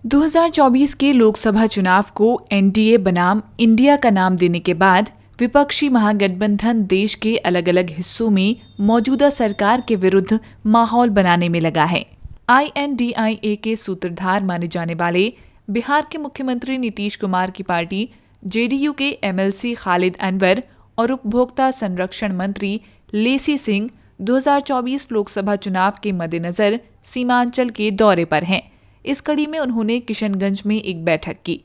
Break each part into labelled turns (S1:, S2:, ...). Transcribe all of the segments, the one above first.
S1: 2024 के लोकसभा चुनाव को एनडीए बनाम इंडिया का नाम देने के बाद विपक्षी महागठबंधन देश के अलग अलग हिस्सों में मौजूदा सरकार के विरुद्ध माहौल बनाने में लगा है। INDIA के सूत्रधार माने जाने वाले बिहार के मुख्यमंत्री नीतीश कुमार की पार्टी JDU के MLC खालिद अनवर और उपभोक्ता संरक्षण मंत्री लेसी सिंह 2024 लोकसभा चुनाव के मद्देनजर सीमांचल के दौरे पर हैं। इस कड़ी में उन्होंने किशनगंज में एक बैठक की।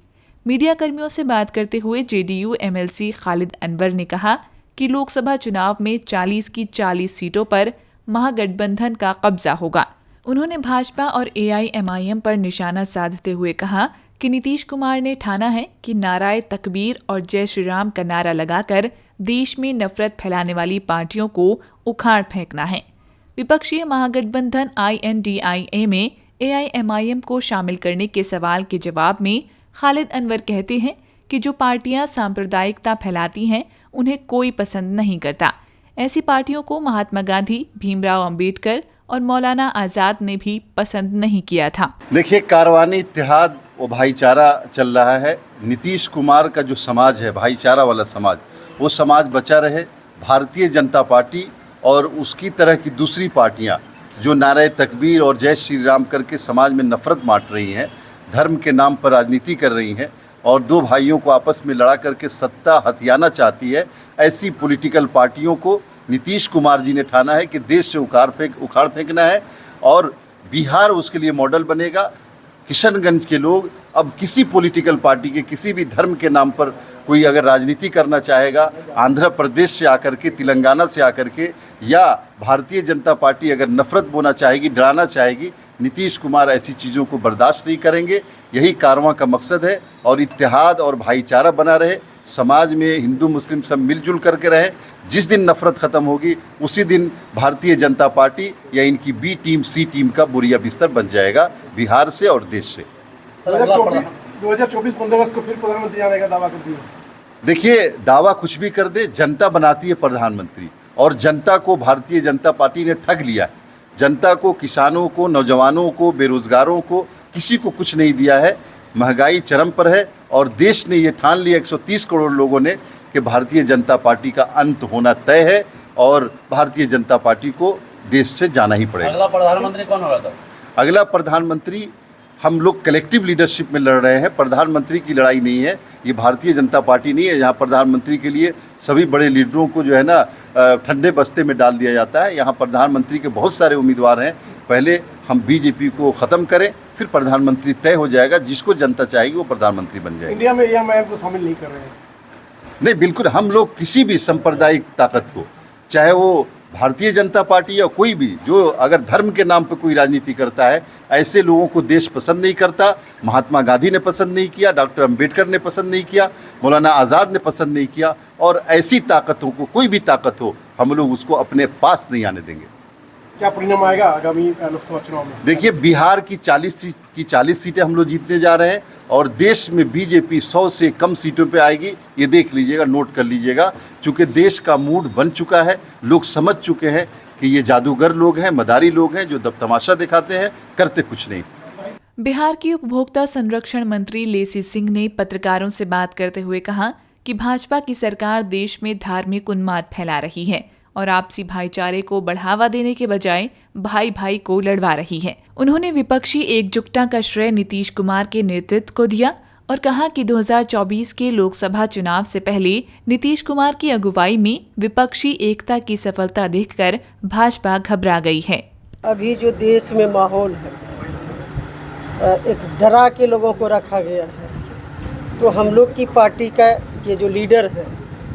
S1: मीडिया कर्मियों से बात करते हुए JDU MLC खालिद अनवर ने कहा कि लोकसभा चुनाव में 40 की 40 सीटों पर महागठबंधन का कब्जा होगा। उन्होंने भाजपा और AIMIM पर निशाना साधते हुए कहा कि नीतीश कुमार ने ठाना है कि नाराए तकबीर और जय श्री राम का नारा लगाकर देश में नफरत फैलाने वाली पार्टियों को उखाड़ फेंकना है। विपक्षी महागठबंधन INDIA में AIMIM को शामिल करने के सवाल के जवाब में खालिद अनवर कहते हैं कि जो पार्टियां सांप्रदायिकता फैलाती हैं उन्हें कोई पसंद नहीं करता। ऐसी पार्टियों को महात्मा गांधी, भीमराव अंबेडकर और मौलाना आजाद ने भी पसंद नहीं किया था।
S2: देखिए, कारवानी इत्तेहाद और भाईचारा चल रहा है। नीतीश कुमार का जो समाज है, भाईचारा वाला समाज, वो समाज बचा रहे। भारतीय जनता पार्टी और उसकी तरह की दूसरी पार्टियां जो नारे तकबीर और जय श्री राम करके समाज में नफरत बांट रही हैं, धर्म के नाम पर राजनीति कर रही हैं और दो भाइयों को आपस में लड़ा करके सत्ता हथियाना चाहती है, ऐसी पॉलिटिकल पार्टियों को नीतीश कुमार जी ने ठाना है कि देश से उखाड़ फेंकना है और बिहार उसके लिए मॉडल बनेगा। किशनगंज के लोग अब किसी पॉलिटिकल पार्टी के किसी भी धर्म के नाम पर कोई अगर राजनीति करना चाहेगा, आंध्र प्रदेश से आकर के, तेलंगाना से आकर के, या भारतीय जनता पार्टी अगर नफरत बोना चाहेगी, डराना चाहेगी, नीतीश कुमार ऐसी चीज़ों को बर्दाश्त नहीं करेंगे। यही कारवां का मकसद है और इत्तेहाद और भाईचारा बना रहे, समाज में हिंदू मुस्लिम सब मिलजुल करके रहे। जिस दिन नफरत ख़त्म होगी उसी दिन भारतीय जनता पार्टी या इनकी B टीम C टीम का बुरिया बिस्तर बन जाएगा बिहार से और देश से।
S3: 2024 15 अगस्त को फिर प्रधानमंत्री आने का दावा कर दिया।
S2: देखिए, दावा कुछ भी कर दे, जनता बनाती है प्रधानमंत्री और जनता को भारतीय जनता पार्टी ने ठग लिया है। जनता को, किसानों को, नौजवानों को, बेरोजगारों को, किसी को कुछ नहीं दिया है। महंगाई चरम पर है और देश ने ये ठान लिया 130 करोड़ लोगों ने कि भारतीय जनता पार्टी का अंत होना तय है और भारतीय जनता पार्टी को देश से जाना ही पड़ेगा।
S4: अगला प्रधानमंत्री कौन होगा सर?
S2: अगला प्रधानमंत्री हम लोग कलेक्टिव लीडरशिप में लड़ रहे हैं। प्रधानमंत्री की लड़ाई नहीं है, ये भारतीय जनता पार्टी नहीं है। यहाँ प्रधानमंत्री के लिए सभी बड़े लीडरों को जो है ना ठंडे बस्ते में डाल दिया जाता है। यहाँ प्रधानमंत्री के बहुत सारे उम्मीदवार हैं। पहले हम BJP को ख़त्म करें, फिर प्रधानमंत्री तय हो जाएगा। जिसको जनता चाहेगी वो प्रधानमंत्री बन जाएगा।
S3: इंडिया में AIMIM को शामिल नहीं कर रहे हैं?
S2: नहीं, बिल्कुल। हम लोग किसी भी सांप्रदायिक ताकत को, चाहे वो भारतीय जनता पार्टी या कोई भी, जो अगर धर्म के नाम पर कोई राजनीति करता है, ऐसे लोगों को देश पसंद नहीं करता। महात्मा गांधी ने पसंद नहीं किया, डॉक्टर अंबेडकर ने पसंद नहीं किया, मौलाना आज़ाद ने पसंद नहीं किया और ऐसी ताकतों को, कोई भी ताकत हो, हम लोग उसको अपने पास नहीं आने देंगे।
S3: क्या परिणाम आएगा आगामी लोकसभा चुनाव में?
S2: देखिए, बिहार की 40 सीटें हम लोग जीतने जा रहे हैं और देश में BJP 100 से कम सीटों पे आएगी। ये देख लीजिएगा, नोट कर लीजिएगा। चूँकि देश का मूड बन चुका है, लोग समझ चुके हैं कि ये जादूगर लोग हैं, मदारी लोग हैं जो तमाशा दिखाते हैं, करते कुछ नहीं।
S1: बिहार की उपभोक्ता संरक्षण मंत्री लेसी सिंह ने पत्रकारों से बात करते हुए कहा कि भाजपा की सरकार देश में धार्मिक उन्माद फैला रही है और आपसी भाईचारे को बढ़ावा देने के बजाय भाई भाई को लड़वा रही है। उन्होंने विपक्षी एकजुटता का श्रेय नीतीश कुमार के नेतृत्व को दिया और कहा कि 2024 के लोकसभा चुनाव से पहले नीतीश कुमार की अगुवाई में विपक्षी एकता की सफलता देखकर भाजपा घबरा गई है।
S5: अभी जो देश में माहौल है, एक डरा के लोगों को रखा गया है, तो हम लोग की पार्टी का ये जो लीडर है,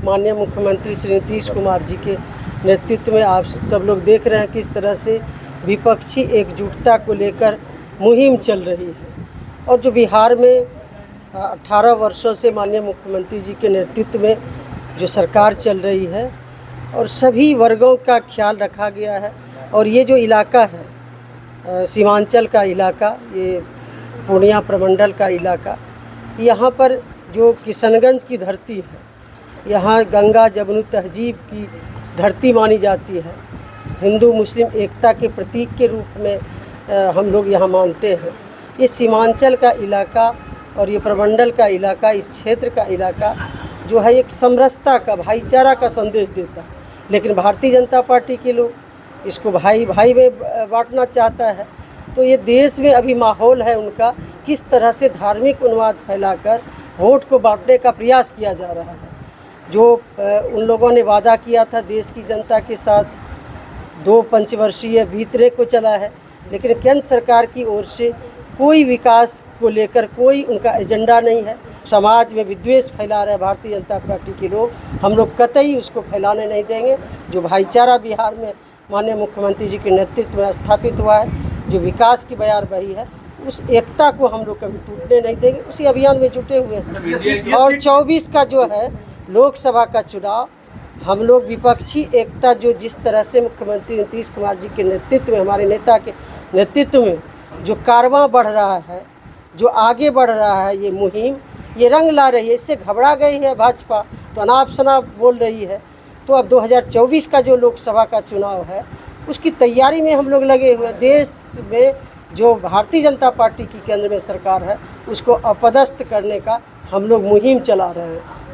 S5: माननीय मुख्यमंत्री श्री नीतीश कुमार जी के नेतृत्व में आप सब लोग देख रहे हैं किस तरह से विपक्षी एकजुटता को लेकर मुहिम चल रही है। और जो बिहार में 18 वर्षों से माननीय मुख्यमंत्री जी के नेतृत्व में जो सरकार चल रही है और सभी वर्गों का ख्याल रखा गया है। और ये जो इलाका है, सीमांचल का इलाका, ये पूर्णिया प्रमंडल का इलाका, यहाँ पर जो किशनगंज की धरती है, यहाँ गंगा जमुनी तहजीब की धरती मानी जाती है। हिंदू मुस्लिम एकता के प्रतीक के रूप में हम लोग यहाँ मानते हैं। ये सीमांचल का इलाका और ये प्रमंडल का इलाका, इस क्षेत्र का इलाका जो है एक समरसता का, भाईचारा का संदेश देता है। लेकिन भारतीय जनता पार्टी के लोग इसको भाई भाई में बांटना चाहता है। तो ये देश में अभी माहौल है उनका, किस तरह से धार्मिक उन्माद फैलाकर वोट को बांटने का प्रयास किया जा रहा है। जो उन लोगों ने वादा किया था देश की जनता के साथ, 2 पंचवर्षीय बीतने को चला है, लेकिन केंद्र सरकार की ओर से कोई विकास को लेकर कोई उनका एजेंडा नहीं है। समाज में विद्वेष फैला रहे भारतीय जनता पार्टी के लोग, हम लोग कतई उसको फैलाने नहीं देंगे। जो भाईचारा बिहार में माननीय मुख्यमंत्री जी के नेतृत्व में स्थापित हुआ है, जो विकास की बयारबाही है, उस एकता को हम लोग कभी टूटने नहीं देंगे। उसी अभियान में जुटे हुए हैं। और 24 का जो है लोकसभा का चुनाव, हम लोग विपक्षी एकता जो जिस तरह से मुख्यमंत्री नीतीश कुमार जी के नेतृत्व में, हमारे नेता के नेतृत्व में जो कारवां बढ़ रहा है, जो आगे बढ़ रहा है, ये मुहिम ये रंग ला रही है। इससे घबरा गई है भाजपा, तो अनाप शनाप बोल रही है। तो अब 2024 का जो लोकसभा का चुनाव है, उसकी तैयारी में हम लोग लगे हुए हैं। देश में जो भारतीय जनता पार्टी की केंद्र में सरकार है, उसको अपदस्थ करने का हम लोग मुहिम चला रहे हैं।